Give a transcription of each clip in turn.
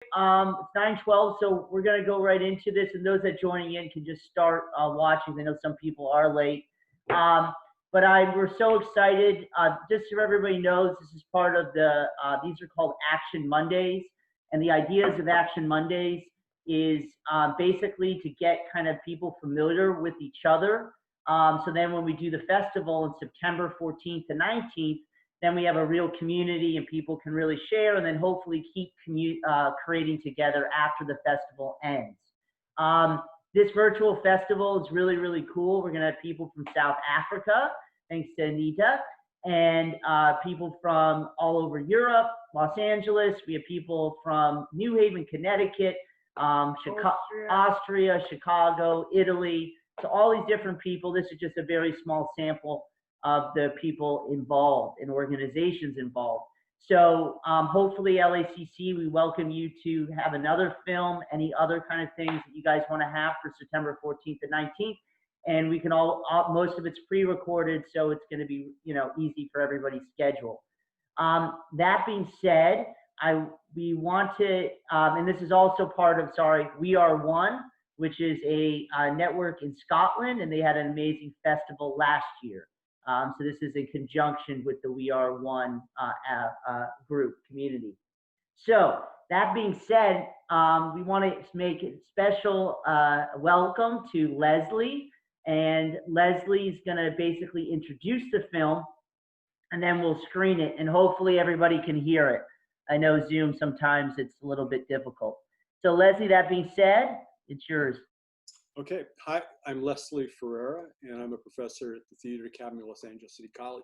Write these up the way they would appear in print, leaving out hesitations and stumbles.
It's 9:12, so we're going to go right into this, and those that are joining in can just start watching. I know some people are late. But we're so excited. Just so everybody knows, this is part of these are called Action Mondays. And the ideas of Action Mondays is basically to get kind of people familiar with each other. So then when we do the festival on September 14th to 19th, then we have a real community and people can really share and then hopefully keep creating together after the festival ends. This virtual festival is really, really cool. We're going to have people from South Africa, thanks to Anita, and people from all over Europe, Los Angeles. We have people from New Haven, Connecticut, Austria, Chicago, Italy. So all these different people. This is just a very small sample of the people involved and organizations involved. So hopefully LACC, we welcome you to have another film, any other kind of things that you guys want to have for September 14th and 19th. And we can most of it's pre-recorded, so it's going to be, easy for everybody's schedule. That being said, we want to, and this is also part of, We Are One, which is a network in Scotland, and they had an amazing festival last year. So this is in conjunction with the We Are One group community. So that being said, we want to make a special welcome to Leslie. And Leslie's going to basically introduce the film, and then we'll screen it, and hopefully everybody can hear it. I know Zoom, sometimes it's a little bit difficult. So Leslie, that being said, it's yours. Okay. Hi, I'm Leslie Ferreira, and I'm a professor at the Theatre Academy of Los Angeles City College.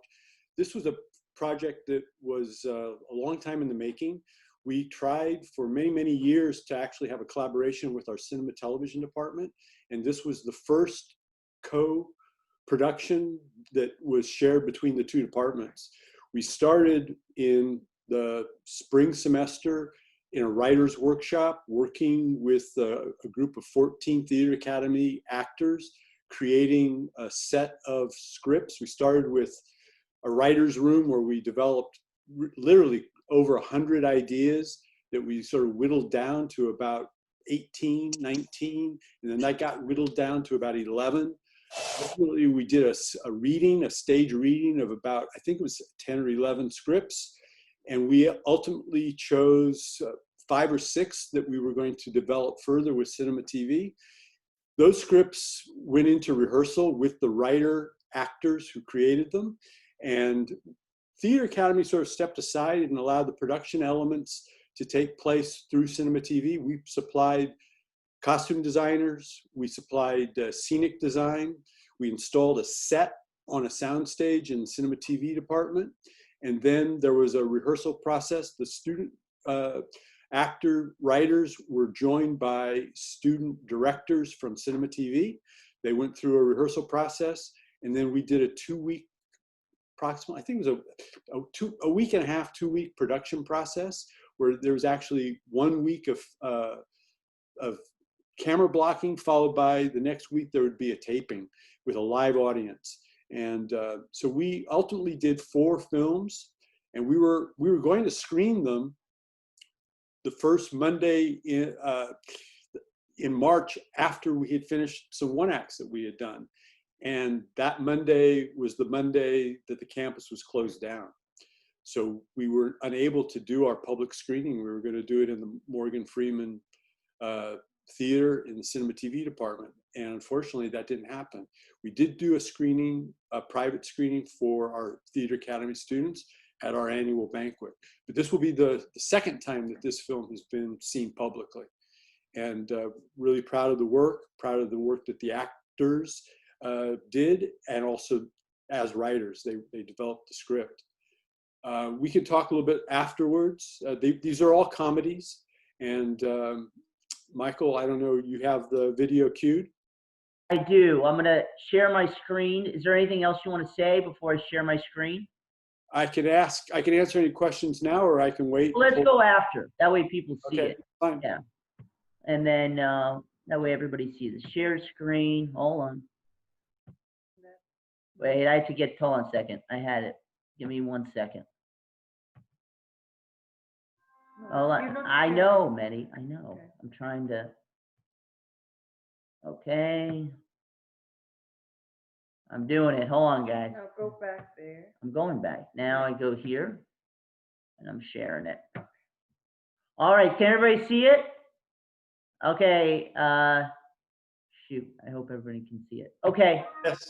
This was a project that was a long time in the making. We tried for many, many years to actually have a collaboration with our cinema television department, and this was the first co-production that was shared between the two departments. We started in the spring semester in a writer's workshop, working with a group of 14 Theatre Academy actors, creating a set of scripts. We started with a writer's room where we developed literally over 100 ideas that we sort of whittled down to about 18, 19, and then that got whittled down to about 11. Ultimately, we did a stage reading of about, I think it was 10 or 11 scripts. And we ultimately chose 5 or 6 that we were going to develop further with Cinema TV. Those scripts went into rehearsal with the writer actors who created them. And Theatre Academy sort of stepped aside and allowed the production elements to take place through Cinema TV. We supplied costume designers, we supplied scenic design, we installed a set on a soundstage in the Cinema TV department. And then there was a rehearsal process. The student actor writers were joined by student directors from Cinema TV. They went through a rehearsal process, and then we did a 2-week, approximately, I think it was a week and a half, 2-week production process, where there was actually 1 week of camera blocking, followed by the next week there would be a taping with a live audience. And so we ultimately did 4 films, and we were going to screen them the first Monday in March after we had finished some one-acts that we had done. And that Monday was the Monday that the campus was closed down. So we were unable to do our public screening. We were going to do it in the Morgan Freeman Theater in the Cinema TV department. And unfortunately, that didn't happen. We did do a screening, a private screening for our Theatre Academy students at our annual banquet. But this will be the second time that this film has been seen publicly. And really proud of the work that the actors did, and also as writers, they developed the script. We can talk a little bit afterwards. These are all comedies. And Michael, I don't know, you have the video queued? I do. I'm going to share my screen. Is there anything else you want to say before I share my screen? I can answer any questions now, or I can wait. Well, let's go after. That way people see it. Fine. Yeah. And then that way everybody sees the share screen. Hold on. Wait, I have to hold on a second. I had it. Give me 1 second. Oh, I know, Medi. I know. Okay. I'm trying to. Okay. I'm doing it. Hold on, guys. Now go back there. I'm going back. Now I go here, and I'm sharing it. All right. Can everybody see it? Okay. Shoot. I hope everybody can see it. Okay. Yes.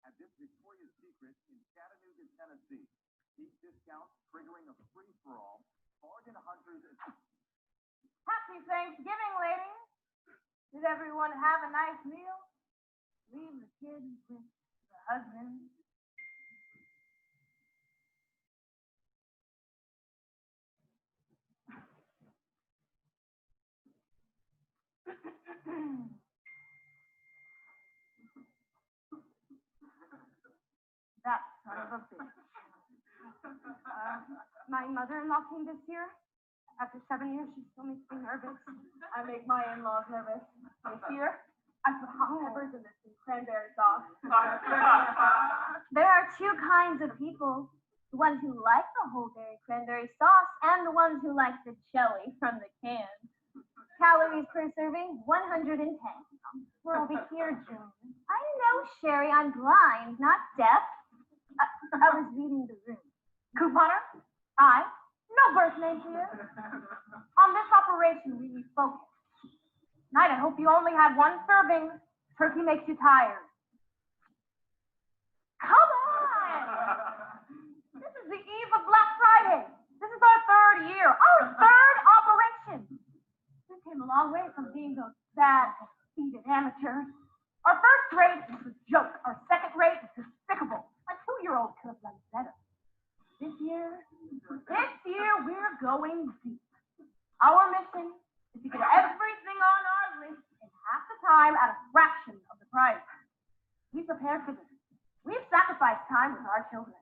At this Victoria's Secret in Chattanooga, Tennessee. Deep discounts triggering a free-for-all. Bargain hunters. Happy Thanksgiving, ladies. Did everyone have a nice meal? Leave the kids with the husband. That son of a bitch. My mother-in-law came this year. After 7 years, she still makes me nervous. I make my in-laws nervous. This year, I put hot peppers in this cranberry sauce. There are two kinds of people. The ones who like the whole dairy cranberry sauce and the ones who like the jelly from the can. Calories per serving, 110. We'll be here, June. I know, Sherry, I'm blind, not deaf. I was reading the room. Couponer? I? No birth name here. On this operation, we need focus. Tonight, I hope you only had one serving. Turkey makes you tired. Come on! This is the eve of Black Friday. This is our third year, our third operation. We came a long way from being those bad, conceited amateurs. Our first rate was a joke. Our second rate was despicable. A 2-year-old could have done better. This year, we're going deep. Our mission is to get everything on our list in half the time at a fraction of the price. We prepared for this. We've sacrificed time with our children.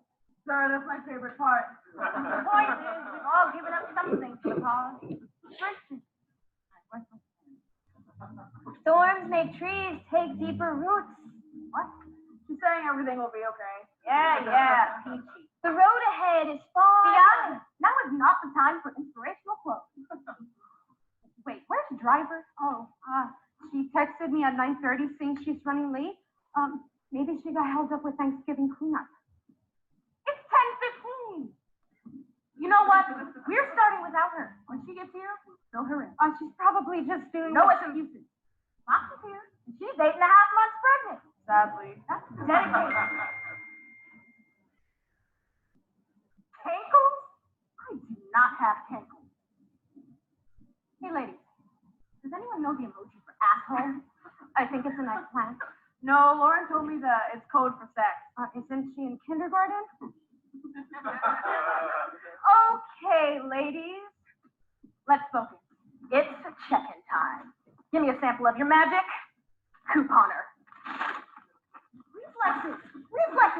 Sir, that's my favorite part. The point is, we've all given up something for the cause. For instance, storms make trees take deeper roots. What? She's saying everything will be okay. Yeah, peachy. The road ahead is far. Beyond. Now is not the time for inspirational quotes. Wait, where's the driver? Oh, she texted me at 9:30 saying she's running late. Maybe she got held up with Thanksgiving cleanup. It's 10:15. You know what? We're starting without her. When she gets here, fill her in. She's probably just doing no excuses. Fox is here, and she's 8.5 months pregnant. Sadly. That's dedication. Tankles? I do not have tankles. Hey, ladies, does anyone know the emoji for asshole? I think it's an eggplant. No, Lauren told me that it's code for sex. Isn't she in kindergarten? Okay, ladies, let's focus. It's check-in time. Give me a sample of your magic. Couponer. Reflexes.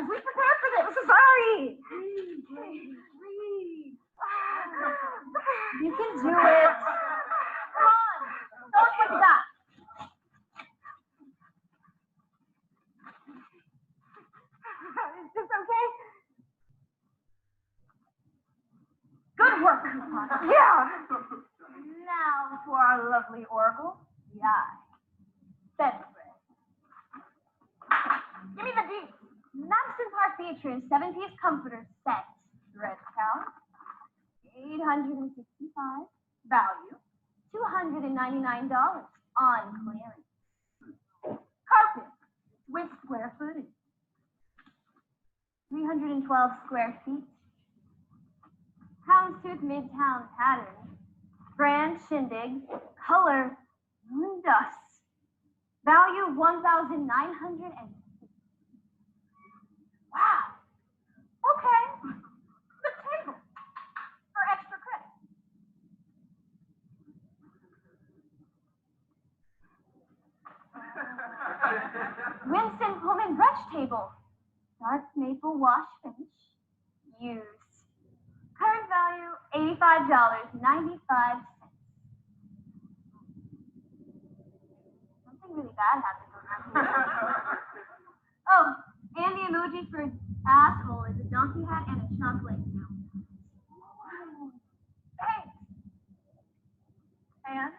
We prepared for this. Sorry. Breathe. You can do it. Come on. Show us what you got. Is this okay? Good work, Couponer. Yeah. Now for our lovely oracle, the eye. Bedspread. Give me the deets. Madison Park Beatrice 7-piece comforter set. Red count. $865. Value. $299 on clearance. Carpet with square footage. 312 square feet. Houndstooth Midtown pattern. Brand shindig. Color moon dust. Value $1,960. Wow. Okay. The table for extra credit. Winston Pullman brush table. Dark maple wash finish. Used. Current value $85.95. Nothing really bad happened around here. Oh, and the emoji for asshole is a donkey hat and a chocolate now. Thanks. And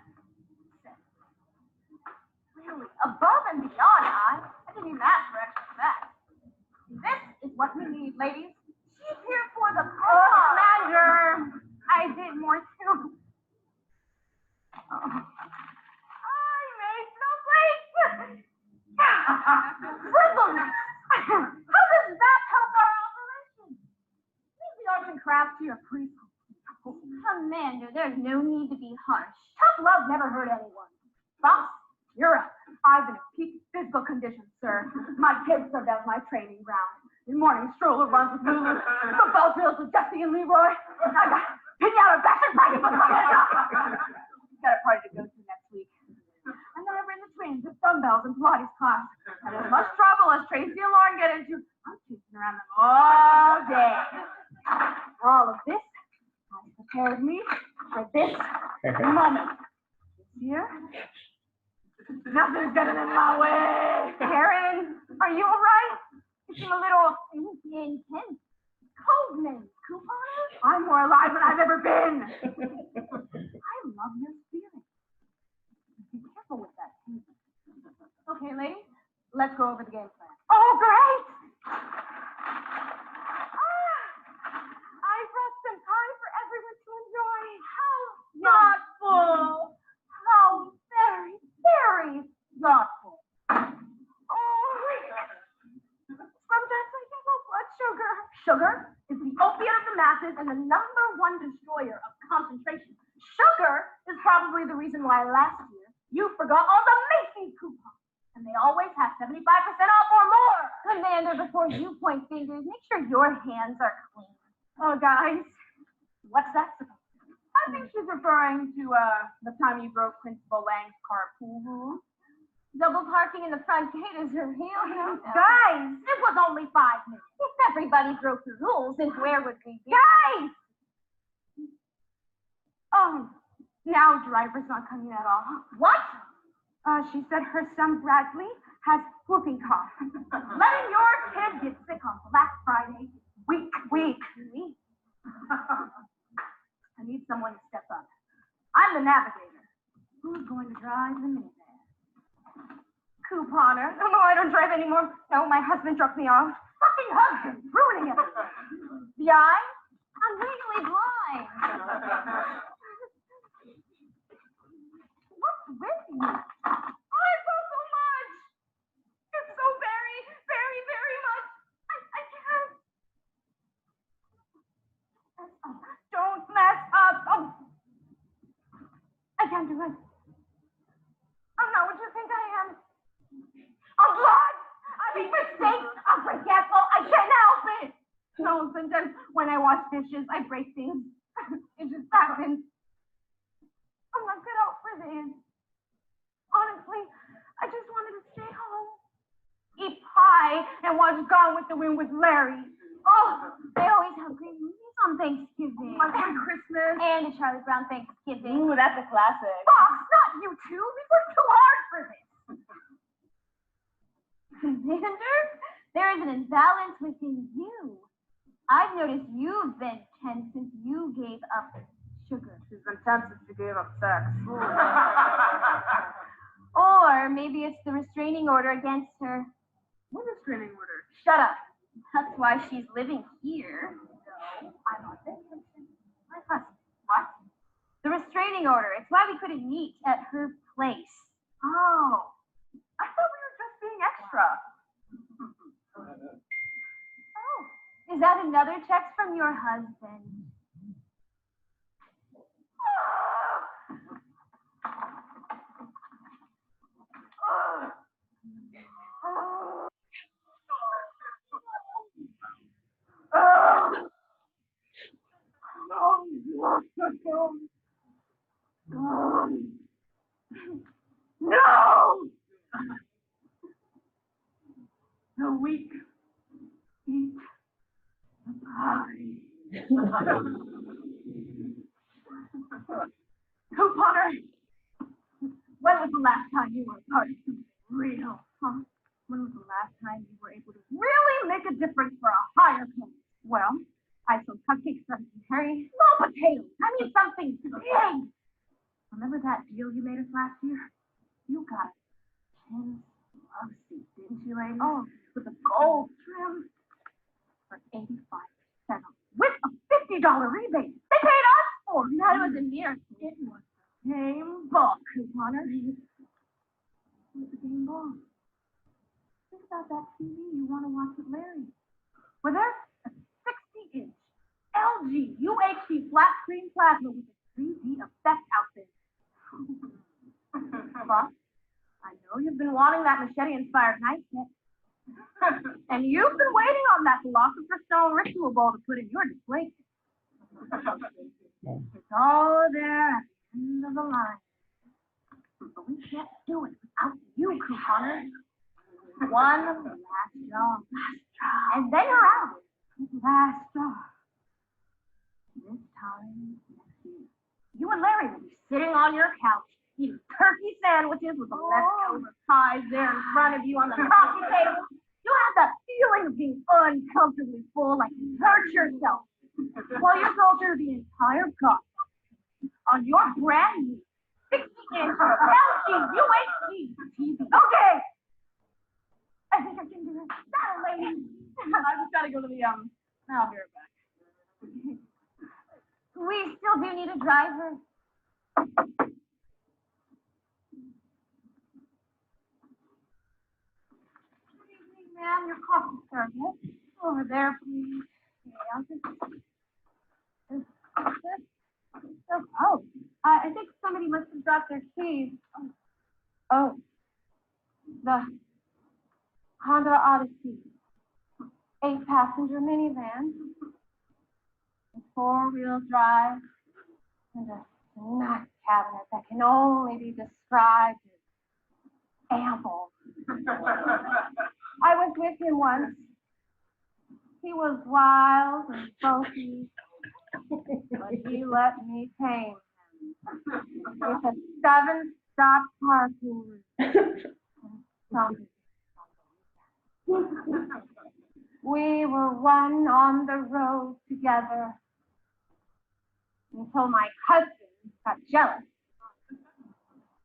really, above and beyond, I didn't even ask for extra sex. This is what we need, ladies. She's here for the Commander. I did more too. I made no frivolous. How does that help our operation? Leave the arts and crafts to your preschool. Commander, there's no need to be harsh. Tough love never hurt anyone. Boss, you're up. I've been in peak physical condition, sir. My kids served as my training ground. The morning stroller runs with Lulu. Football drills with Jesse and Leroy. I got pinata bashing practice with my got a party to go to next week. And then I ran the trains with dumbbells and Pilates class. And as much trouble as Tracy and Lauren get into, I'm chasing around them all day. All of this has prepared me for this moment. Here, nothing's getting in my way. Karen, are you all right? You seem a little intense. Code name, Couponer? I'm more alive than I've ever been. I love your spirit. Be careful with that. Okay, ladies, let's go over the game plan. Oh, great! I brought some time for everyone to enjoy. How thoughtful! How very, very thoughtful. Oh, sometimes I get low blood sugar. Sugar is the opiate of the masses and the #1 destroyer of concentration. Sugar is probably the reason why last year you forgot all the Macy's coupons. And they always have 75% off or more. Commander, before you point fingers, make sure your hands are clean. Oh, guys, what's that supposed to be? I think she's referring to the time you broke Principal Lang's carpool rule. Double parking in the front gate is a real no-no. Guys, it was only 5 minutes. If everybody broke the rules, then where would we be? Guys! Oh, now driver's not coming at all. What? She said her son Bradley has whooping cough. Letting your kid get sick on Black Friday. Weak. I need someone to step up. I'm the navigator. Who's going to drive the minivan? Couponer. Oh, no, I don't drive anymore. No, my husband dropped me off. Fucking husband, ruining everything. The eye? I'm legally blind. What's with you? I felt so much. It's so very, very, very much. I can't. Don't mess up. Oh. I can't do it. I'm not what you think I am. I'm blind. I make mistakes. I'm forgetful. I can't help it. No, sometimes when I wash dishes, I break things. It just happens. I'm not cut out for this. Honestly, I just wanted to stay home, eat pie, and watch Gone with the Wind with Larry. Oh, they always have great movies on Thanksgiving. And Christmas. And a Charlie Brown Thanksgiving. Ooh, that's a classic. Fox, not you two. We worked too hard for this. Commander, there is an imbalance within you. I've noticed you've been tense since you gave up sugar. She's been tense since she gave up sex. Or maybe it's the restraining order against her. What restraining order? Shut up. That's why she's living here. No, I'm on vacation. My husband. What? The restraining order. It's why we couldn't meet at her place. Oh, I thought we were just being extra. Oh, is that another text from your husband? No! The weak eat the pie. Couponer, when was the last time you were a part of something? Huh? When was the last time you were able to really make a difference for a higher cause? Well, I sold cupcakes for Harry. Small potatoes. I mean something big. Remember that deal you made us last year? You got 10 love seats, didn't you, lady? Oh, with a gold trim for 85 cents with a $50 rebate. They paid us for it. That was a near. It was the same ball, couponer. It was the same ball. Think about that TV you want to watch with Larry. With her, a 60-inch LG UHD flat screen plasma with a 3D effect outfit. Boss, I know you've been wanting that machete-inspired knife set. And you've been waiting on that Philosopher's Stone ritual ball to put in your display. It's all there at the end of the line. But we can't do it without you, couponers. One last job. And then you're out. Last job. This time next year, you and Larry will be sitting on your couch, eating turkey sandwiches with the leftover pies there in front of you on the coffee table. You have that feeling of being uncomfortably full, like you hurt yourself, while you're told to the entire cost on your brand new 60-inch LG UHD TV. Okay. I think I can do it. That'll lady. I just gotta go to the I'll be right back. We still do need a driver. Good evening, ma'am. Your coffee service. Over there, please. Okay, I'll just. Oh, I think somebody must have dropped their keys. Oh, the Honda Odyssey, 8-passenger minivan, 4-wheel drive, and a snack cabinet that can only be described as ample. I was with him once. He was wild and funky, but he let me tame him. With a 7-stop parking and something. We were one on the road together until my cousin got jealous,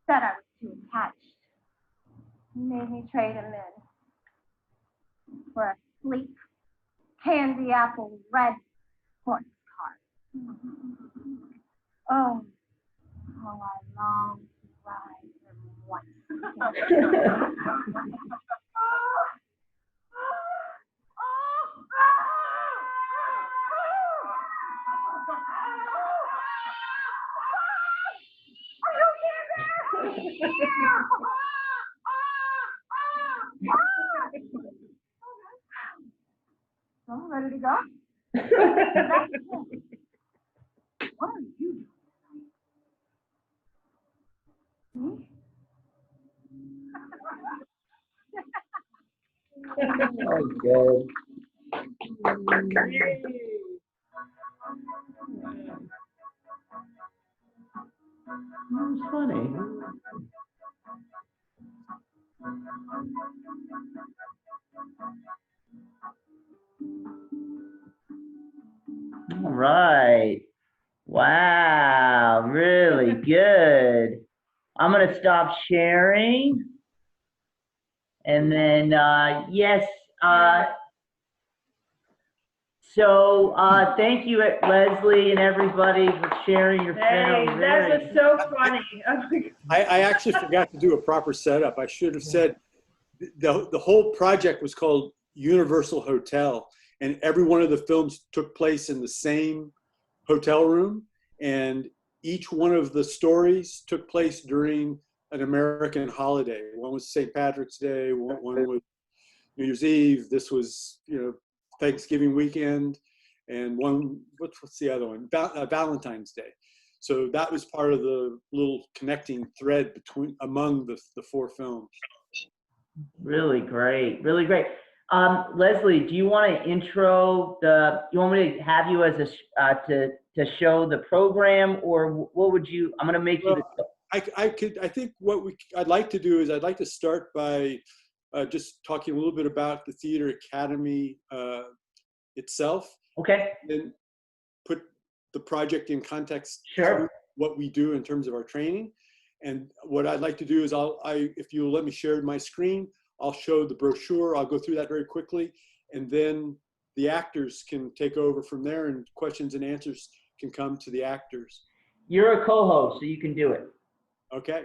said I was too attached. He made me trade him in for a sleek, candy apple red sports car. Oh, how I long to ride him once. So, ready to go? What are you doing? Oh, good. That was funny. All right. Wow, really good. I'm going to stop sharing. And then, yes, thank you, Leslie and everybody, for sharing your film. Hey, that was so funny. I actually forgot to do a proper setup. I should have said the whole project was called Universal Hotel, and every one of the films took place in the same hotel room, and each one of the stories took place during an American holiday. One was St. Patrick's Day, one was New Year's Eve. This was, Thanksgiving weekend, and one, what's the other one? Valentine's Day. So that was part of the little connecting thread among the 4 films. Really great, really great. Leslie, do you want to intro you want me to have you as to show the program, or what would you, I'm going to make you. I think what I'd like to do is I'd like to start by just talking a little bit about the Theater Academy itself, Okay, then put the project in context sure. to what we do in terms of our training. And what I'd like to do is if you'll let me share my screen, I'll show the brochure. I'll go through that very quickly, and then the actors can take over from there, and questions and answers can come to the actors. You're a co-host, so you can do it. Okay.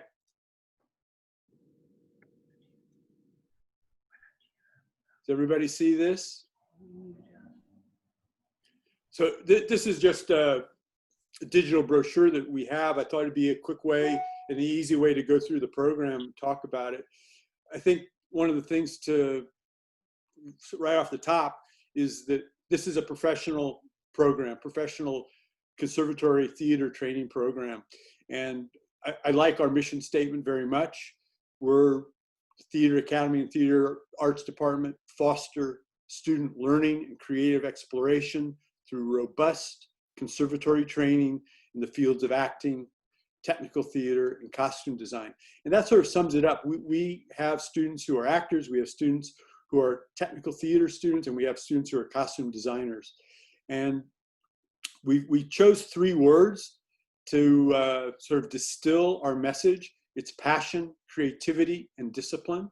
Does everybody see this? So this is just a digital brochure that we have. I thought it'd be a quick way and an easy way to go through the program and talk about it. I think one of the things to, right off the top, is that this is a professional program, professional conservatory theater training program. And I like our mission statement very much. We're the Theater Academy and Theater Arts Department foster student learning and creative exploration through robust conservatory training in the fields of acting, technical theater, and costume design. And that sort of sums it up. We have students who are actors, we have students who are technical theater students, and we have students who are costume designers. And we chose 3 words to sort of distill our message. It's passion, creativity, and discipline.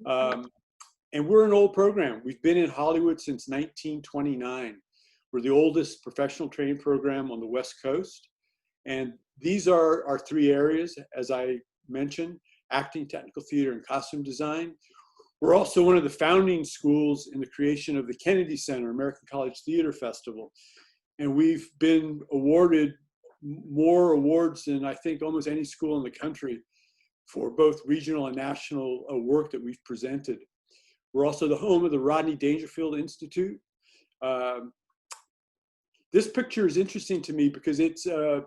And we're an old program. We've been in Hollywood since 1929. We're the oldest professional training program on the West Coast. And these are our 3 areas, as I mentioned: acting, technical theater, and costume design. We're also one of the founding schools in the creation of the Kennedy Center, American College Theater Festival. And we've been awarded more awards than I think almost any school in the country for both regional and national work that we've presented. We're also the home of the Rodney Dangerfield Institute. This picture is interesting to me because it's a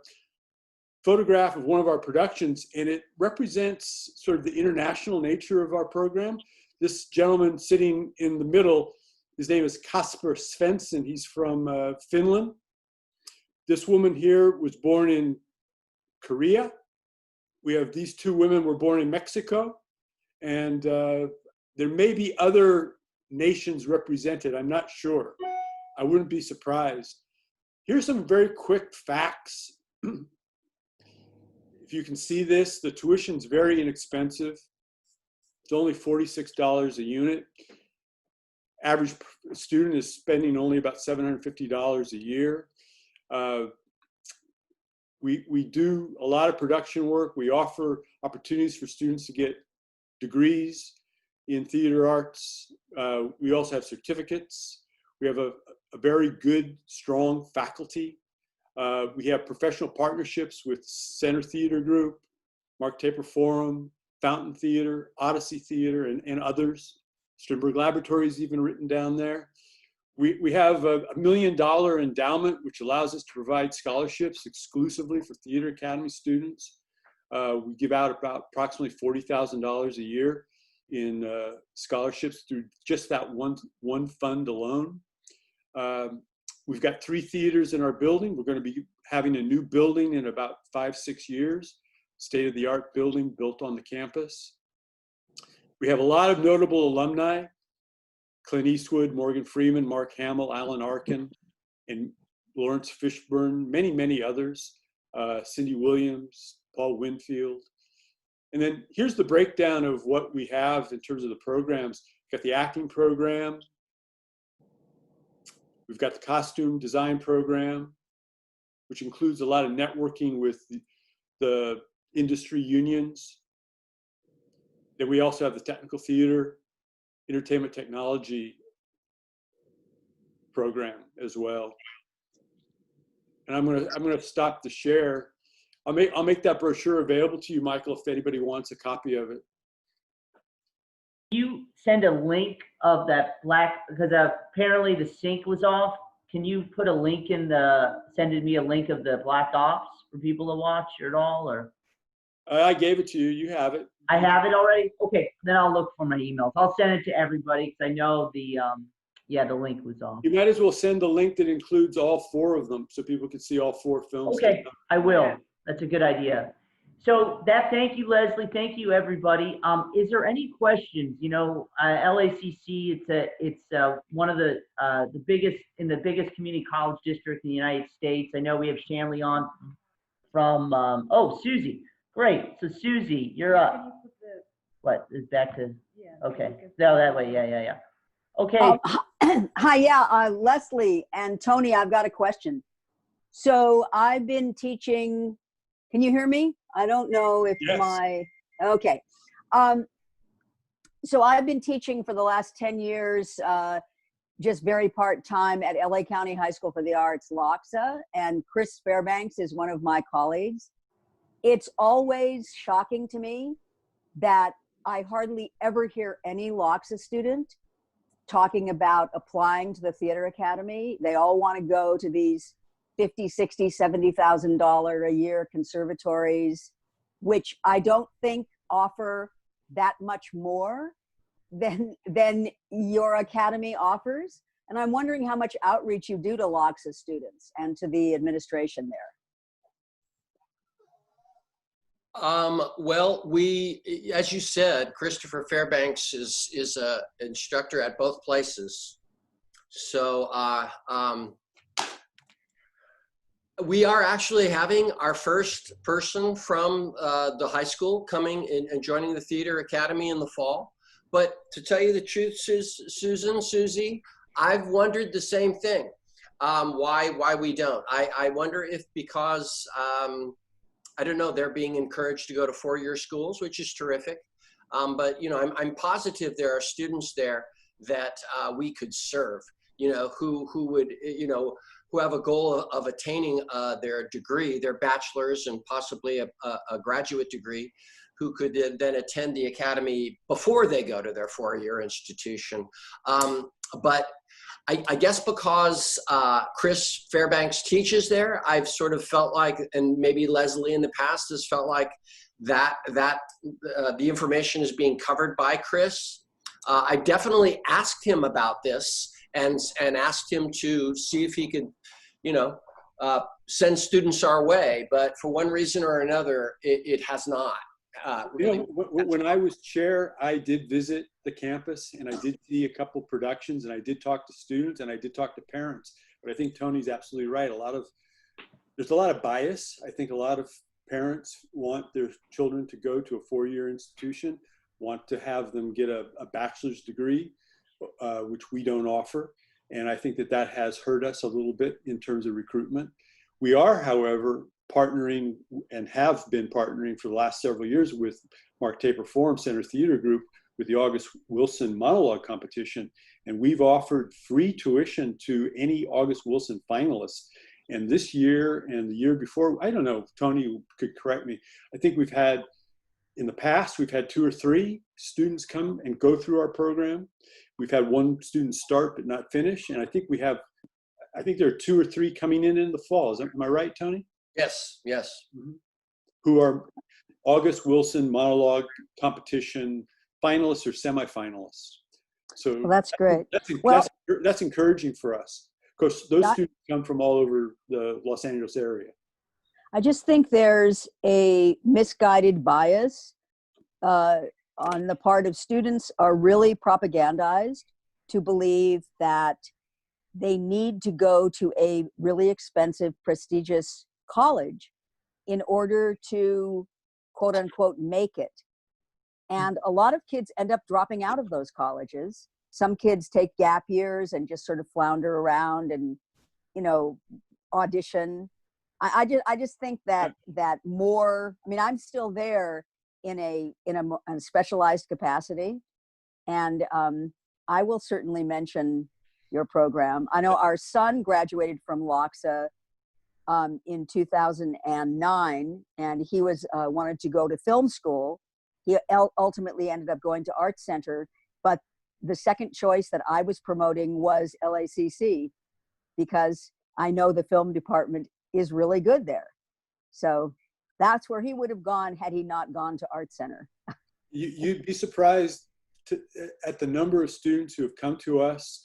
photograph of one of our productions, and it represents sort of the international nature of our program. This gentleman sitting in the middle, his name is Kasper Svensson. He's from Finland. This woman here was born in Korea. We have these 2 women were born in Mexico. And there may be other nations represented. I'm not sure. I wouldn't be surprised. Here's some very quick facts. If you can see this, the tuition's very inexpensive. It's only $46 a unit. Average student is spending only about $750 a year. We do a lot of production work. We offer opportunities for students to get degrees in theater arts. We also have certificates. We have a very good, strong faculty. We have professional partnerships with Center Theater Group, Mark Taper Forum, Fountain Theater, Odyssey Theater, and others. Strindberg Laboratory is even written down there. We have a $1 million endowment, which allows us to provide scholarships exclusively for Theater Academy students. We give out about approximately $40,000 a year in scholarships through just that one fund alone. We've got 3 theaters in our building. We're going to be having a new building in about 5-6 years, state-of-the-art building built on the campus. We have a lot of notable alumni: Clint Eastwood, Morgan Freeman, Mark Hamill, Alan Arkin, and Lawrence Fishburne, many, many others, Cindy Williams, Paul Winfield. And then here's the breakdown of what we have in terms of the programs. We've got the acting program. We've got the costume design program, which includes a lot of networking with the industry unions. Then we also have the technical theater, entertainment technology program as well. And I'm gonna stop the share. I'll make that brochure available to you, Michael, if anybody wants a copy of it. You send a link of that black, because apparently the sync was off. Can you put a link in sending me a link of the Black Ops for people to watch at all, or? I gave it to you. You have it. I have it already? Okay, then I'll look for my emails. I'll send it to everybody because I know the link was off. You might as well send the link that includes all 4 of them so people can see all 4 films. Okay, I will. That's a good idea. So thank you, Leslie. Thank you, everybody. Is there any questions? You know, LACC, it's one of the biggest in the biggest community college district in the United States. I know we have Shanley on from, oh, Susie. Great. So Susie, you're up. What is back to? Okay. No, that way. Yeah. Okay. Hi, yeah, Leslie and Tony, I've got a question. So I've been teaching, can you hear me? I don't know if Yes. okay. So I've been teaching for the last 10 years, just very part-time at LA County High School for the Arts, LACC, and Chris Fairbanks is one of my colleagues. It's always shocking to me that I hardly ever hear any LACC student talking about applying to the Theater Academy. They all want to go to these $50,000, $60,000, $70,000 a year conservatories, which I don't think offer that much more than your academy offers. And I'm wondering how much outreach you do to LACC students and to the administration there. Well, we, as you said, Christopher Fairbanks is a instructor at both places. So we are actually having our first person from the high school coming in and joining the Theater Academy in the fall. But to tell you the truth, Susie, I've wondered the same thing. Why we don't. I wonder if because I don't know, they're being encouraged to go to four-year schools, which is terrific. But, you know, I'm positive there are students there that we could serve, you know, who would, you know, who have a goal of attaining their degree, their bachelor's and possibly a graduate degree, who could then attend the academy before they go to their four-year institution. But I guess because Chris Fairbanks teaches there, I've sort of felt like, and maybe Leslie in the past has felt like that the information is being covered by Chris. I definitely asked him about this and asked him to see if he could, you know, send students our way. But for one reason or another, it has not. Really. You know, when I was chair, I did visit the campus and I did see a couple productions and I did talk to students and I did talk to parents. But I think Tony's absolutely right. There's a lot of bias. I think a lot of parents want their children to go to a four-year institution, want to have them get a bachelor's degree, which we don't offer. And I think that has hurt us a little bit in terms of recruitment. We are, however, partnering and have been partnering for the last several years with Mark Taper Forum Center Theater Group with the August Wilson Monologue competition. And we've offered free tuition to any August Wilson finalists. And this year and the year before, I don't know, Tony could correct me. I think in the past, we've had 2 or 3 students come and go through our program. We've had 1 student start but not finish. And I think there are 2 or 3 coming in the fall. Am I right, Tony? Yes. Mm-hmm. Who are August Wilson Monologue competition finalists or semifinalists. So Well, that's great. That's encouraging for us. Of course, those students come from all over the Los Angeles area. I just think there's a misguided bias on the part of students are really propagandized to believe that they need to go to a really expensive, prestigious college in order to, quote unquote, make it. And a lot of kids end up dropping out of those colleges. Some kids take gap years and just sort of flounder around and, you know, audition. I just think that more, I mean, I'm still there in a specialized capacity. And I will certainly mention your program. I know our son graduated from LACC in 2009, and he wanted to go to film school. He ultimately ended up going to Art Center, but the second choice that I was promoting was LACC because I know the film department is really good there. So that's where he would have gone had he not gone to Art Center. You'd be surprised at the number of students who have come to us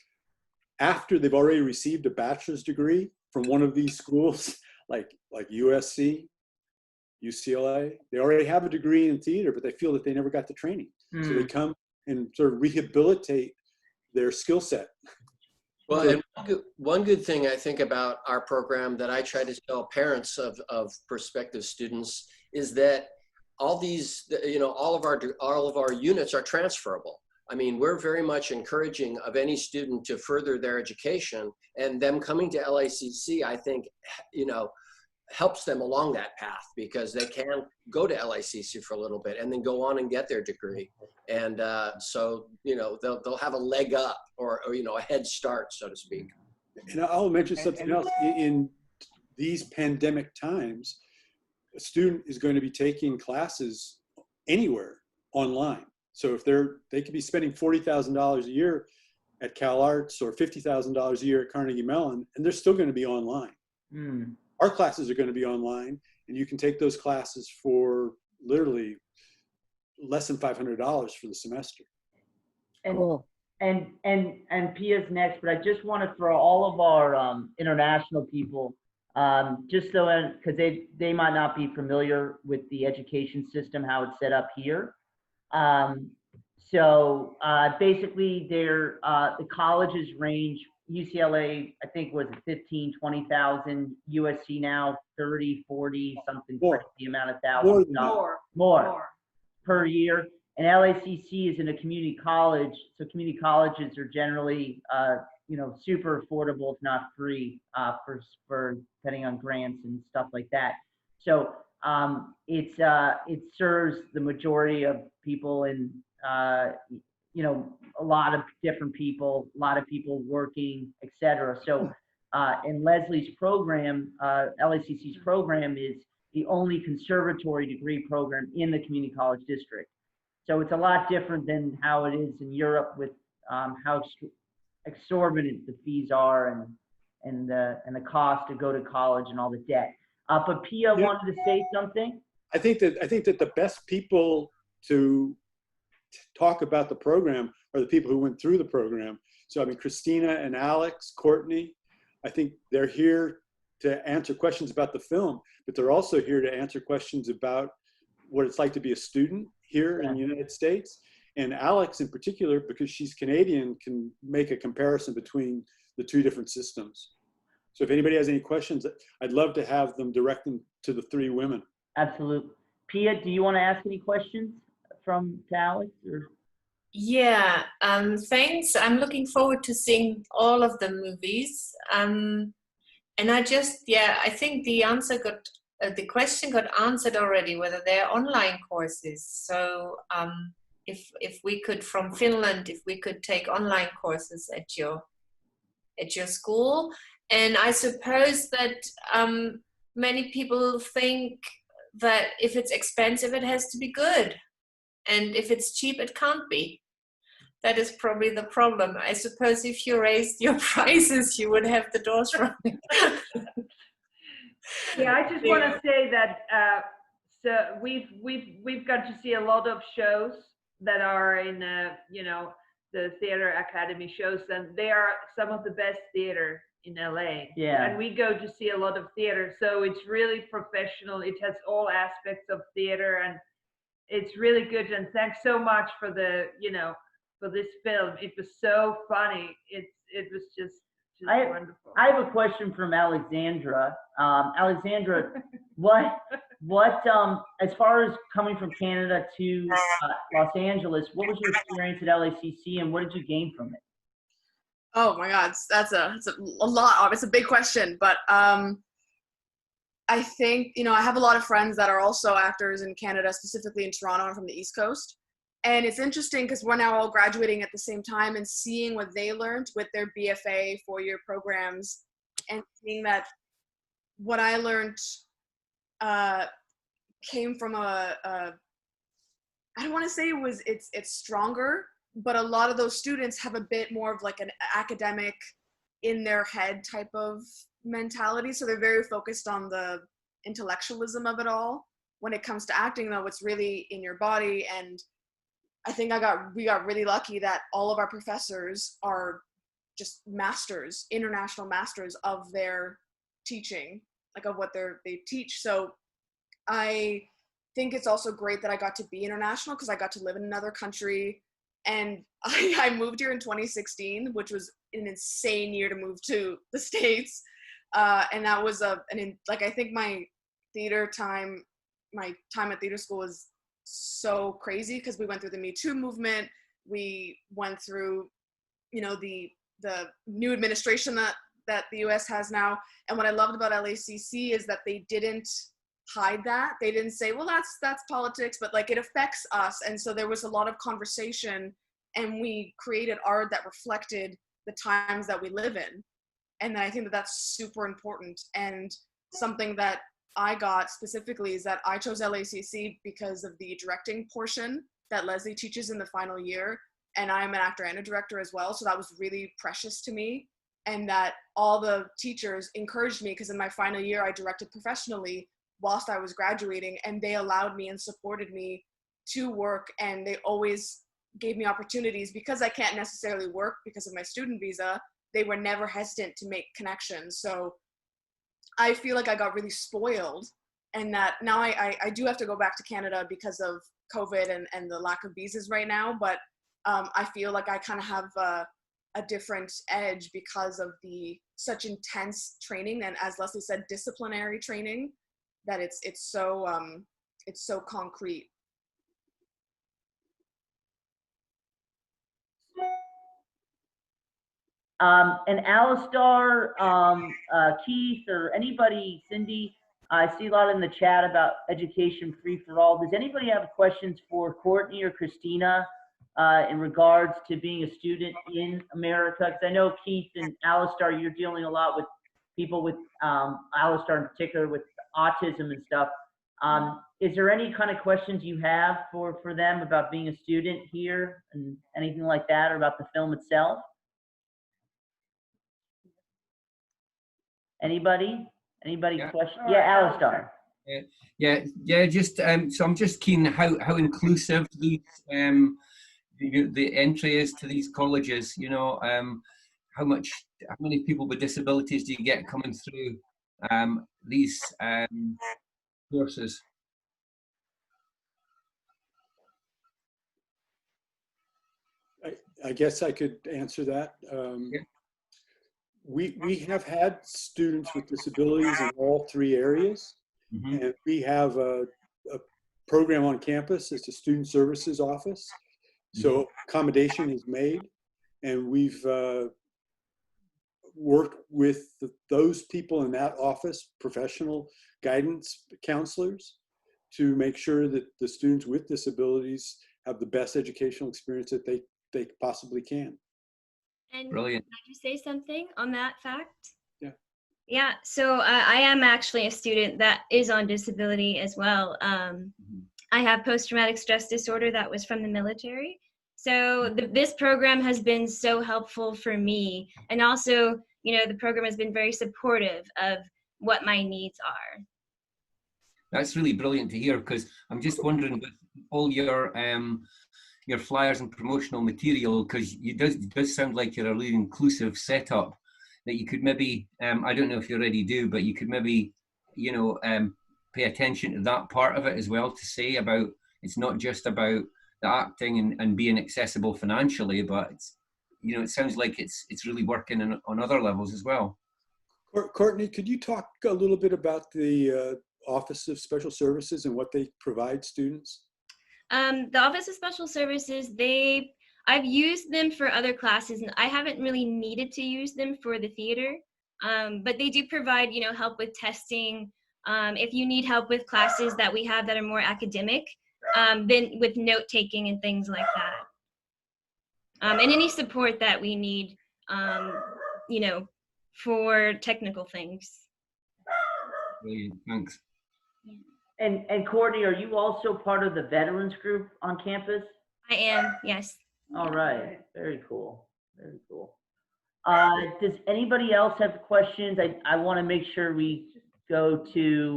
after they've already received a bachelor's degree from one of these schools, like USC, UCLA. They already have a degree in theater, but they feel that they never got the training. So they come and sort of rehabilitate their skill set. Well, and one good thing I think about our program that I try to tell parents of prospective students is that all these, you know, all of our units are transferable. I mean, we're very much encouraging of any student to further their education, and them coming to LACC, I think, you know, helps them along that path, because they can go to LACC for a little bit and then go on and get their degree. And so, you know, they'll have a leg up or, you know, a head start, so to speak. And I'll mention something else. In these pandemic times, a student is going to be taking classes anywhere online. So if they could be spending $40,000 a year at Cal Arts or $50,000 a year at Carnegie Mellon, and they're still going to be online. Our classes are going to be online, and you can take those classes for literally less than $500 for the semester. And, Cool. and Pia's next, but I just want to throw all of our international people, just so, because they might not be familiar with the education system, how it's set up here. So basically, the colleges range. UCLA, I think, was 15, 20,000. USC now 30, 40, something More. crazy amount of thousands. More per year. And LACC is in a community college, so community colleges are generally, you know, super affordable, if not free, for depending on grants and stuff like that. So it serves the majority of people in, you know, a lot of different people, a lot of people working, et cetera. So in Leslie's program, LACC's program is the only conservatory degree program in the community college district. So it's a lot different than how it is in Europe, with how exorbitant the fees are and the cost to go to college and all the debt. But Pia wanted to say something. I think that the best people to talk about the program are the people who went through the program. So I mean, Christina and Alex, Courtney, I think they're here to answer questions about the film, but they're also here to answer questions about what it's like to be a student here in the United States. And Alex in particular, because she's Canadian, can make a comparison between the two different systems. So if anybody has any questions, I'd love to have them direct them to the three women. Absolutely. Pia, do you want to ask any questions to Alex? Or? Yeah, thanks. I'm looking forward to seeing all of the movies. And I just, I think the answer the question got answered already, whether they're online courses. So if we could, from Finland, if we could take online courses at your school. And I suppose that many people think that if it's expensive, it has to be good. And if it's cheap, it can't be. That is probably the problem. I suppose if you raised your prices, you would have the doors running. Yeah, I just want to say that so we've got to see a lot of shows that are in you know, the Theatre Academy shows, and they are some of the best theater in LA. Yeah. And we go to see a lot of theater, so it's really professional. It has all aspects of theater, and it's really good. And thanks so much for the, you know, for this film. It was so funny. It was just wonderful. I have a question from Alexandra. Alexandra, what as far as coming from Canada to Los Angeles, what was your experience at LACC, and what did you gain from it? Oh my God, that's a lot. It's a big question, but I think, you know, I have a lot of friends that are also actors in Canada, specifically in Toronto. I'm from the East Coast. And it's interesting because we're now all graduating at the same time and seeing what they learned with their BFA 4-year programs, and seeing that what I learned came from I don't want to say it's stronger, but a lot of those students have a bit more of like an academic in their head type of mentality. So they're very focused on the intellectualism of it all. When it comes to acting, though, it's really in your body. And I think we got really lucky that all of our professors are just masters, international masters of their teaching, like of what they teach. So I think it's also great that I got to be international because I got to live in another country. And I moved here in 2016, which was an insane year to move to the States. And that was I think my time at theater school was so crazy because we went through the Me Too movement. We went through, the new administration that the US has now. And what I loved about LACC is that they didn't hide that. They didn't say, well, that's politics, but like it affects us. And so there was a lot of conversation, and we created art that reflected the times that we live in. And I think that that's super important. And something that I got specifically is that I chose LACC because of the directing portion that Leslie teaches in the final year. And I'm an actor and a director as well. So that was really precious to me. And that all the teachers encouraged me, because in my final year, I directed professionally whilst I was graduating, and they allowed me and supported me to work. And they always gave me opportunities because I can't necessarily work because of my student visa. They were never hesitant to make connections. So I feel like I got really spoiled, and that now I do have to go back to Canada because of COVID and the lack of visas right now. But I feel like I kind of have a different edge because of the such intense training, and as Leslie said, disciplinary training, that it's so concrete. And Alistar, Keith, or anybody, Cindy, I see a lot in the chat about education free for all. Does anybody have questions for Courtney or Christina in regards to being a student in America? Because I know Keith and Alistar, you're dealing a lot with people with, Alistar in particular, with autism and stuff. Is there any kind of questions you have for them about being a student here and anything like that, or about the film itself? Anybody Yeah. question? Yeah, Alistar. Just so I'm just keen how inclusive these the entry is to these colleges. How many people with disabilities do you get coming through these courses? I guess I could answer that. We have had students with disabilities in all three areas. Mm-hmm. And we have a program on campus. It's a student services office. So accommodation is made, and we've worked with those people in that office, professional guidance counselors, to make sure that the students with disabilities have the best educational experience that they possibly can. And brilliant. Can I just say something on that fact? Yeah. Yeah, so I am actually a student that is on disability as well. I have post-traumatic stress disorder that was from the military. So this program has been so helpful for me. And also, the program has been very supportive of what my needs are. That's really brilliant to hear, because I'm just wondering, with all your flyers and promotional material, because it does sound like you're a really inclusive setup, that you could maybe, I don't know if you already do, but you could maybe, pay attention to that part of it as well, to say about, it's not just about the acting and being accessible financially, but it's, it sounds like it's really working on other levels as well. Courtney, could you talk a little bit about the Office of Special Services and what they provide students? The Office of Special Services, I've used them for other classes, and I haven't really needed to use them for the theater, but they do provide, help with testing. If you need help with classes that we have that are more academic, then with note-taking and things like that. And any support that we need, for technical things. Brilliant, thanks. And Courtney, are you also part of the veterans group on campus? I am, yes. All right, very cool, very cool. Does anybody else have questions? I want to make sure we go to,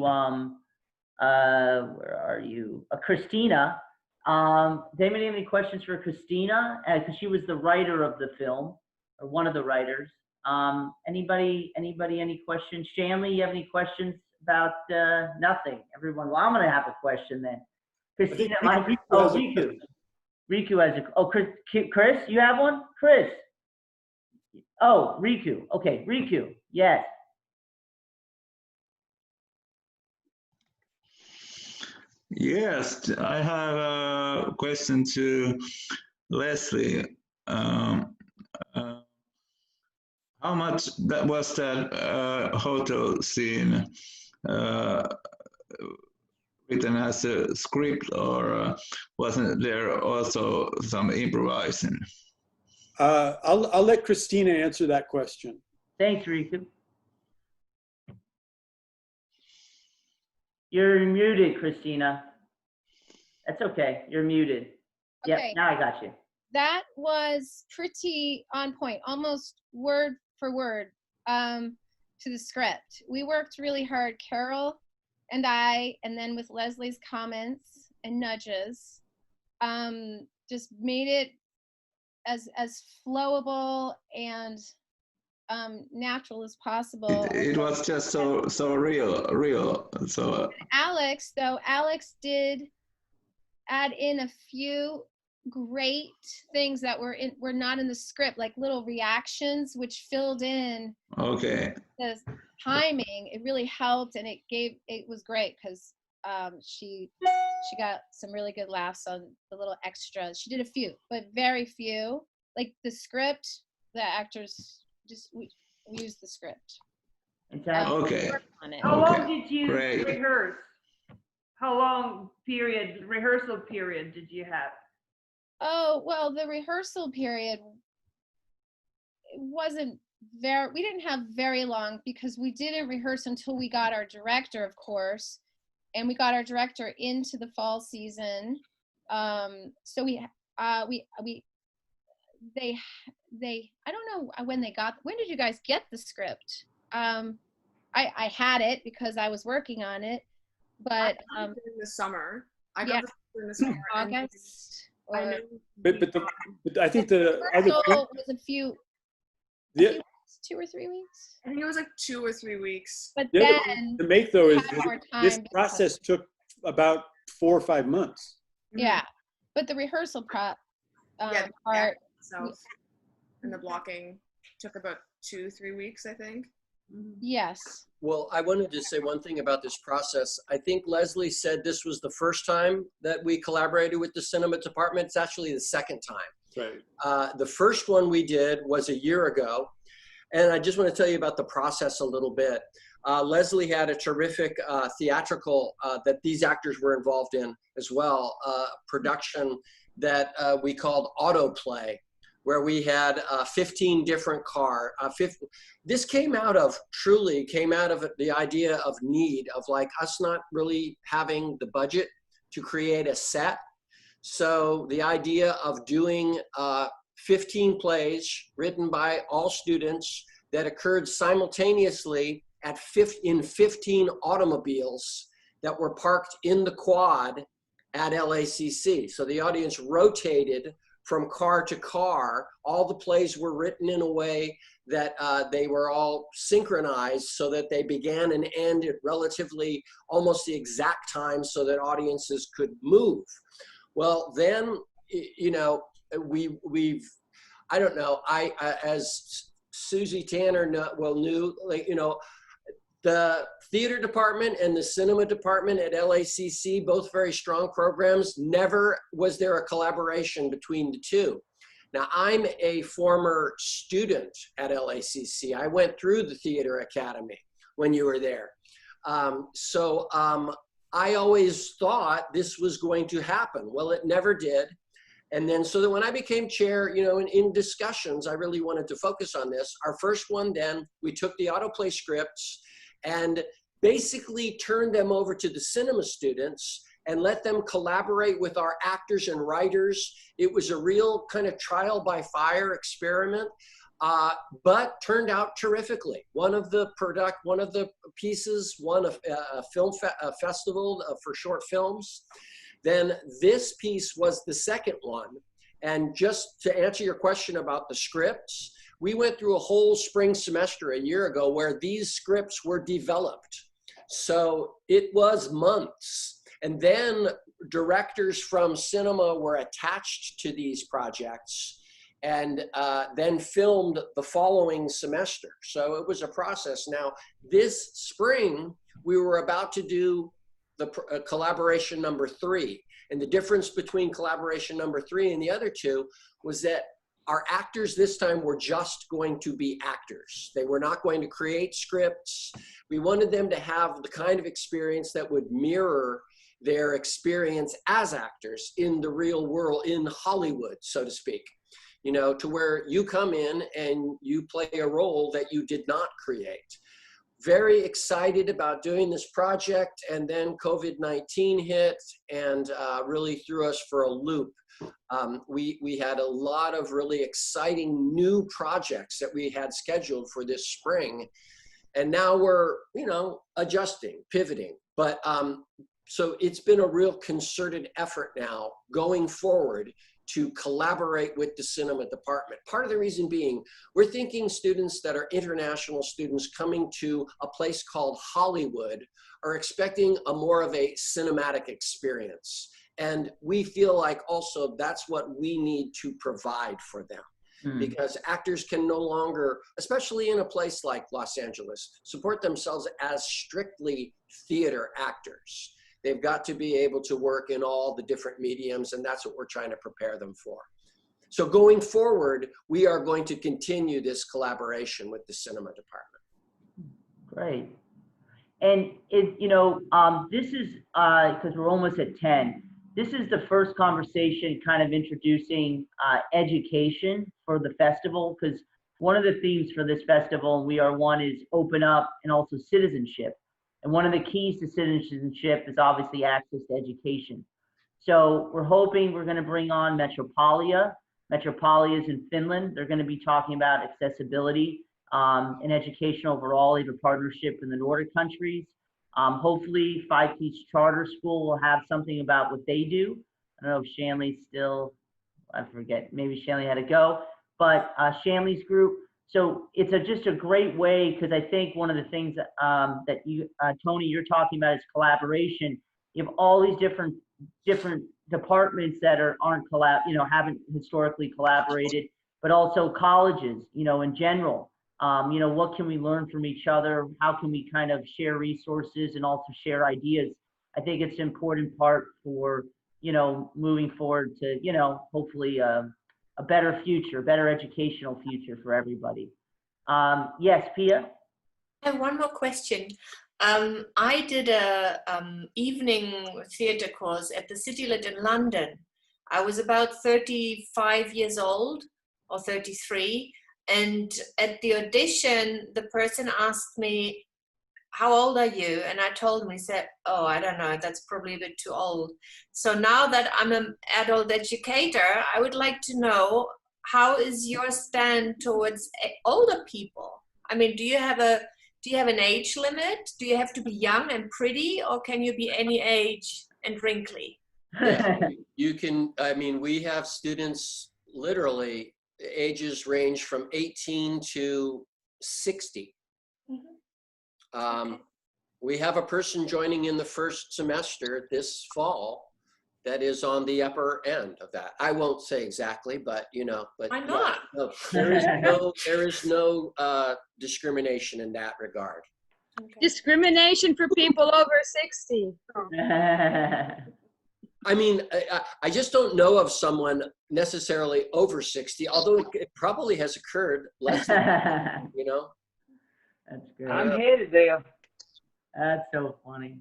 where are you? Christina. Does anybody have any questions for Christina? Because she was the writer of the film, or one of the writers. Anybody any questions? Shanley, you have any questions about nothing. Everyone, well, I'm going to have a question then. Christina, Riku oh, has a Riku. Riku has a, oh, Chris, you have one? Chris. Oh, Riku. Okay, Riku. Yes. Yes, I have a question to Leslie. How much that was that hotel scene written as a script, or wasn't there also some improvising? I'll let Christina answer that question. Thanks, Riku. You're muted, Christina. That's okay. You're muted. Yep, Okay. now I got you. That was pretty on point, almost word for word to the script. We worked really hard, Carol and I, and then with Leslie's comments and nudges, just made it as flowable and natural as possible. It was just so real. So Alex did add in a few great things that were not in the script, like little reactions, which filled in okay. the timing. It really helped, and it was great because she got some really good laughs on the little extras. She did a few, but very few. Like the script, the actors we used the script. Okay. How long did you Great. rehearse? How long rehearsal period did you have? Oh, well, the rehearsal period, we didn't have very long because we didn't rehearse until we got our director, of course, and we got our director into the fall season. So they I don't know when did you guys get the script? I had it because I was working on it, but in the summer. I yeah, got it in the summer. August. I know. But I think the other was a few yeah. 2 or 3 weeks. I think it was like 2 or 3 weeks. But The other then thing to make though is more time this because- process took about 4 or 5 months. Yeah, but the rehearsal part itself and the blocking took about 2-3 weeks, I think. Yes. Well, I wanted to say one thing about this process. I think Leslie said this was the first time that we collaborated with the cinema department. It's actually the second time. Right. The first one we did was a year ago. And I just want to tell you about the process a little bit. Leslie had a terrific theatrical that these actors were involved in as well, production that we called Autoplay, where we had 15 different this came out of the idea of need of like us not really having the budget to create a set. So the idea of doing 15 plays written by all students that occurred simultaneously in 15 automobiles that were parked in the quad at LACC. So the audience rotated from car to car. All the plays were written in a way that they were all synchronized so that they began and ended relatively almost the exact time so that audiences could move. Well, then, you know, I don't know, as Susie Tanner knew, like, you know, the theater department and the cinema department at LACC, both very strong programs, never was there a collaboration between the two. Now, I'm a former student at LACC. I went through the Theater Academy when you were there. I always thought this was going to happen. Well, it never did. And then so that when I became chair, you know, in discussions, I really wanted to focus on this. Our first one then, we took the autoplay scripts and basically turned them over to the cinema students and let them collaborate with our actors and writers. It was a real kind of trial by fire experiment, but turned out terrifically. One of the pieces won a film festival for short films. Then this piece was the second one. And just to answer your question about the scripts, we went through a whole spring semester a year ago where these scripts were developed. So it was months. And then directors from cinema were attached to these projects and then filmed the following semester. So it was a process. Now, this spring, we were about to do the collaboration number 3. And the difference between collaboration number 3 and the other 2 was that our actors this time were just going to be actors. They were not going to create scripts. We wanted them to have the kind of experience that would mirror their experience as actors in the real world, in Hollywood, so to speak. You know, to where you come in and you play a role that you did not create. Very excited about doing this project, and then COVID-19 hit and really threw us for a loop. We had a lot of really exciting new projects that we had scheduled for this spring, and now we're, you know, adjusting, pivoting. But so it's been a real concerted effort now going forward to collaborate with the cinema department. Part of the reason being, we're thinking students that are international students coming to a place called Hollywood are expecting a more of a cinematic experience. And we feel like also that's what we need to provide for them. Because actors can no longer, especially in a place like Los Angeles, support themselves as strictly theater actors. They've got to be able to work in all the different mediums, and that's what we're trying to prepare them for. So going forward, we are going to continue this collaboration with the cinema department. Great. And you know, this is, because we're almost at 10, this is the first conversation kind of introducing education for the festival, because one of the themes for this festival, and we are one, is open up and also citizenship. And one of the keys to citizenship is obviously access to education. So we're hoping we're going to bring on Metropolia. Metropolia is in Finland. They're going to be talking about accessibility and education overall. They have a partnership in the Nordic countries. Hopefully, Five Peaks Charter School will have something about what they do. I don't know if Shanley's still, I forget, maybe Shanley had to go, but Shanley's group. So it's just a great way, because I think one of the things that you, Tony, you're talking about is collaboration. You have all these different departments that haven't historically collaborated, but also colleges, you know, in general. You know, what can we learn from each other? How can we kind of share resources and also share ideas? I think it's an important part for, you know, moving forward to, you know, hopefully a better future, better educational future for everybody. Yes, Pia? I have one more question. I did a evening theatre course at the City Lit in London. I was about 35 years old or 33. And at the audition, the person asked me, "How old are you?" And I told him, he said, "Oh, I don't know, that's probably a bit too old." So now that I'm an adult educator, I would like to know, how is your stand towards older people? I mean, do you have an age limit? Do you have to be young and pretty, or can you be any age and wrinkly? Yeah, you can, I mean, we have students literally, ages range from 18 to 60. Okay. We have a person joining in the first semester this fall that is on the upper end of that. I won't say exactly, but you know, but why not? No, there is no discrimination in that regard. Okay. Discrimination for people over 60. I mean, I just don't know of someone necessarily over 60, although it probably has occurred less than, you know. That's good. I'm headed there. That's so funny.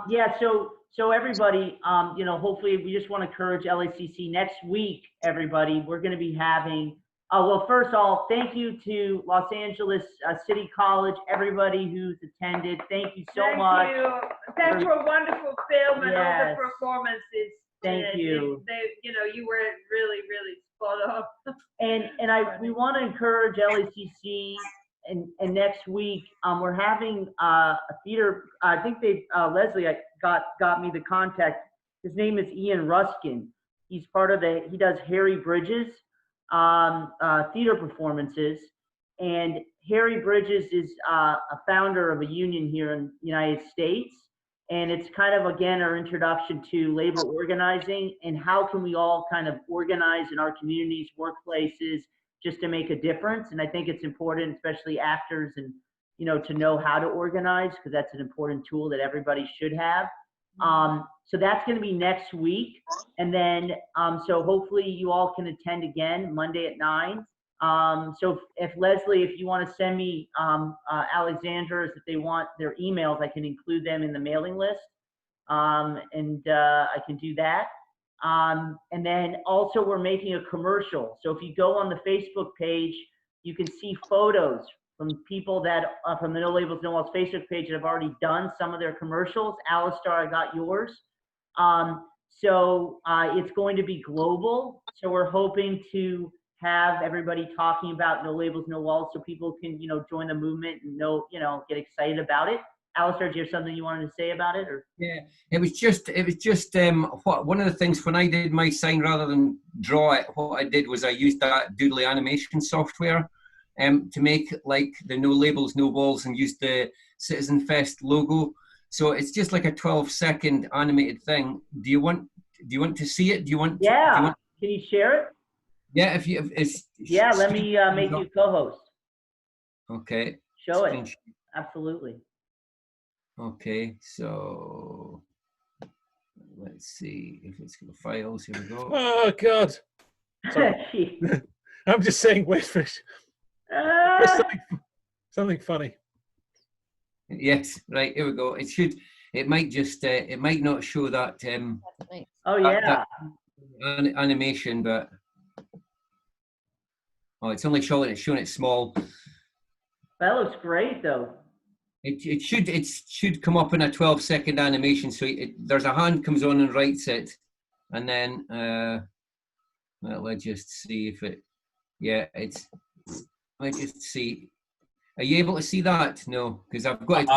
Yeah, so everybody, you know, hopefully we just want to encourage LACC next week, everybody. We're going to be having, well, first of all, thank you to Los Angeles City College, everybody who's attended. Thank you so much. Thank you. Thanks for a wonderful film and all the performances. Thank you. You know, you were really, really spot on. And we want to encourage LACC. And next week, we're having a theater. I think Leslie got me the contact. His name is Ian Ruskin. He's part of he does Harry Bridges theater performances. And Harry Bridges is a founder of a union here in the United States. And it's kind of, again, our introduction to labor organizing and how can we all kind of organize in our communities, workplaces, just to make a difference. And I think it's important, especially actors, and, you know, to know how to organize, because that's an important tool that everybody should have. So that's going to be next week. And then, so hopefully you all can attend again Monday at 9. So if Leslie, if you want to send me Alexandra's, if they want their emails, I can include them in the mailing list. I can do that. And then also we're making a commercial. So if you go on the Facebook page, you can see photos from people that, from the No Labels, No Walls Facebook page that have already done some of their commercials. Alistar, I got yours. So it's going to be global. So we're hoping to have everybody talking about No Labels, No Walls, so people can, you know, join the movement and know, you know, get excited about it. Alistar, do you have something you wanted to say about it? Or? Yeah, it was just one of the things when I did my sign, rather than draw it, what I did was I used that Doodly animation software to make like the No Labels, No Walls, and use the Citizen Fest logo. So it's just like a 12-second animated thing. Do you want to see it? Do you want? Yeah. Can you share it? Yeah, yeah, let me make you co-host. Okay. Show it. Absolutely. Okay, so let's see if it's got files. Here we go. Oh God! Sorry. I'm just saying, wait for something funny. Yes, right. Here we go. It should. It might just. It might not show that. Oh yeah. That animation, but. Oh, it's only showing it small. That looks great, though. It should come up in a 12-second animation. So there's a hand comes on and writes it, and then let's just see if it. Yeah, it's. Let's just see. Are you able to see that? No, because I've got it.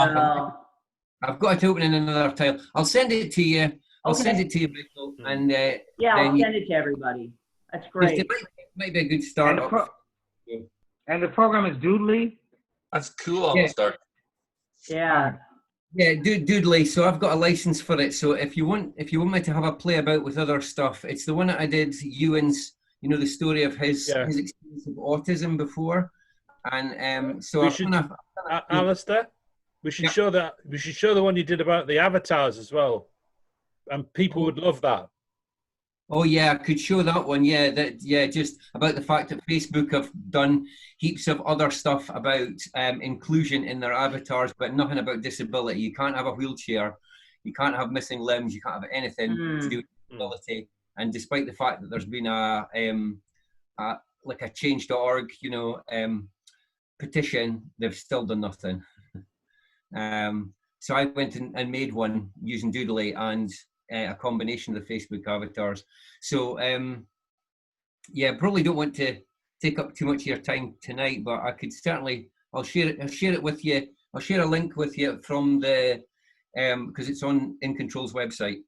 I've got it open in another tile. I'll send it to you. I'll send it to you, Michael, and yeah, I'll send it to everybody. That's great. It might be a good start. And the program is Doodly. That's cool. I'll start. Yeah. Yeah, Doodly. So I've got a license for it. So if you want me to have a play about with other stuff, it's the one that I did. Ewan's, you know, the story of his experience of autism before, and so we should, Alistair, we should show that. We should show the one you did about the avatars as well, and people would love that. Oh yeah, I could show that one. Yeah, just about the fact that Facebook have done heaps of other stuff about inclusion in their avatars, but nothing about disability. You can't have a wheelchair, you can't have missing limbs, you can't have anything to do with disability. And despite the fact that there's been a change.org, you know, petition, they've still done nothing. So I went and made one using Doodly and a combination of the Facebook avatars. So yeah, probably don't want to take up too much of your time tonight, but I could certainly, I'll share it with you. I'll share a link with you from the because it's on In Control's website.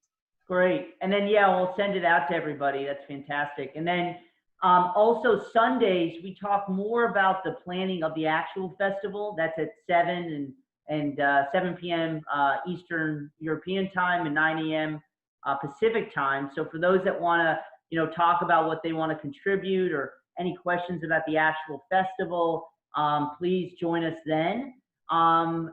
Great. And then yeah, we'll send it out to everybody. That's fantastic. And then also Sundays we talk more about the planning of the actual festival. That's at 7 p.m. Eastern European time and 9 a.m. Pacific time. So for those that want to, you know, talk about what they want to contribute or any questions about the actual festival, please join us then. Yeah,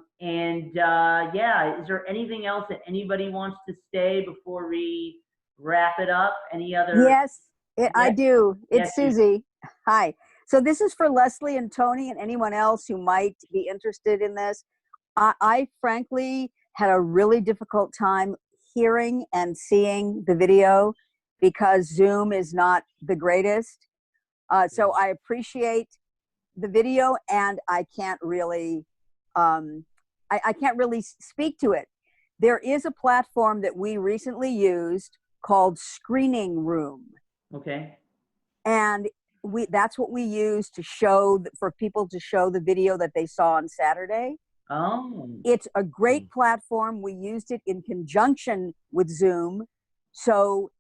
is there anything else that anybody wants to say before we wrap it up? Any other? Yes, I do. It's Susie. Hi. So this is for Leslie and Tony and anyone else who might be interested in this. I frankly had a really difficult time hearing and seeing the video because Zoom is not the greatest. So I appreciate the video, and I can't really, I can't really speak to it. There is a platform that we recently used called Screening Room. Okay. And that's what we use to show, for people to show the video that they saw on Saturday. Oh. It's a great platform. We used it in conjunction with Zoom. So,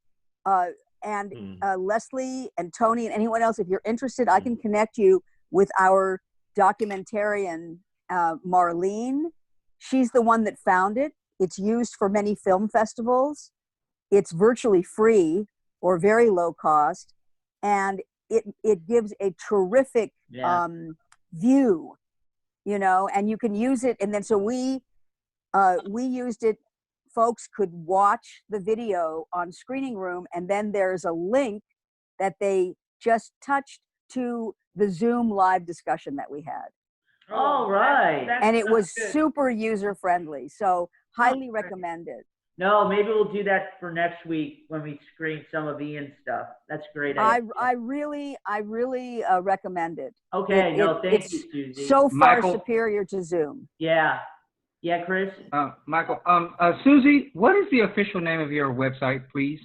Leslie and Tony and anyone else, if you're interested, I can connect you with our documentarian, Marlene. She's the one that found it. It's used for many film festivals. It's virtually free or very low cost. And it gives a terrific view, you know, and you can use it. And then so we used it. Folks could watch the video on Screening Room, and then there's a link that they just touched to the Zoom live discussion that we had. All right. And it was super user friendly. So highly recommended. No, maybe we'll do that for next week when we screen some of Ian's stuff. That's great. I really recommend it. Okay, thank you, Susie. So far Michael, superior to Zoom. Yeah. Yeah, Chris? Michael, Susie, what is the official name of your website, please?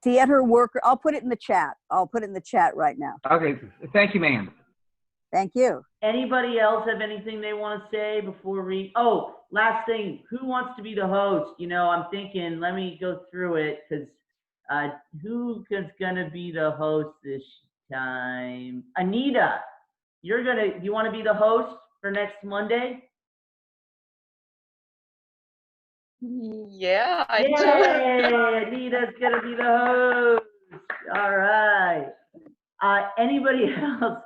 Theater Worker. I'll put it in the chat. I'll put it in the chat right now. Okay. Thank you, ma'am. Thank you. Anybody else have anything they want to say before we? Oh, last thing. Who wants to be the host? You know, I'm thinking. Let me go through it because who is gonna be the host this time? Anita, you want to be the host for next Monday? Yeah, I do. Anita's gonna be the host. All right. Anybody else?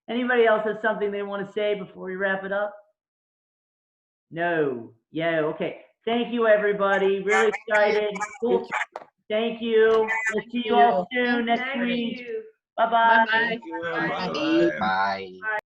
Anybody else has something they want to say before we wrap it up? No. Yeah. Okay. Thank you, everybody. Really excited. Cool. Thank you. We'll see you all soon next week. Bye-bye. Bye-bye. Bye.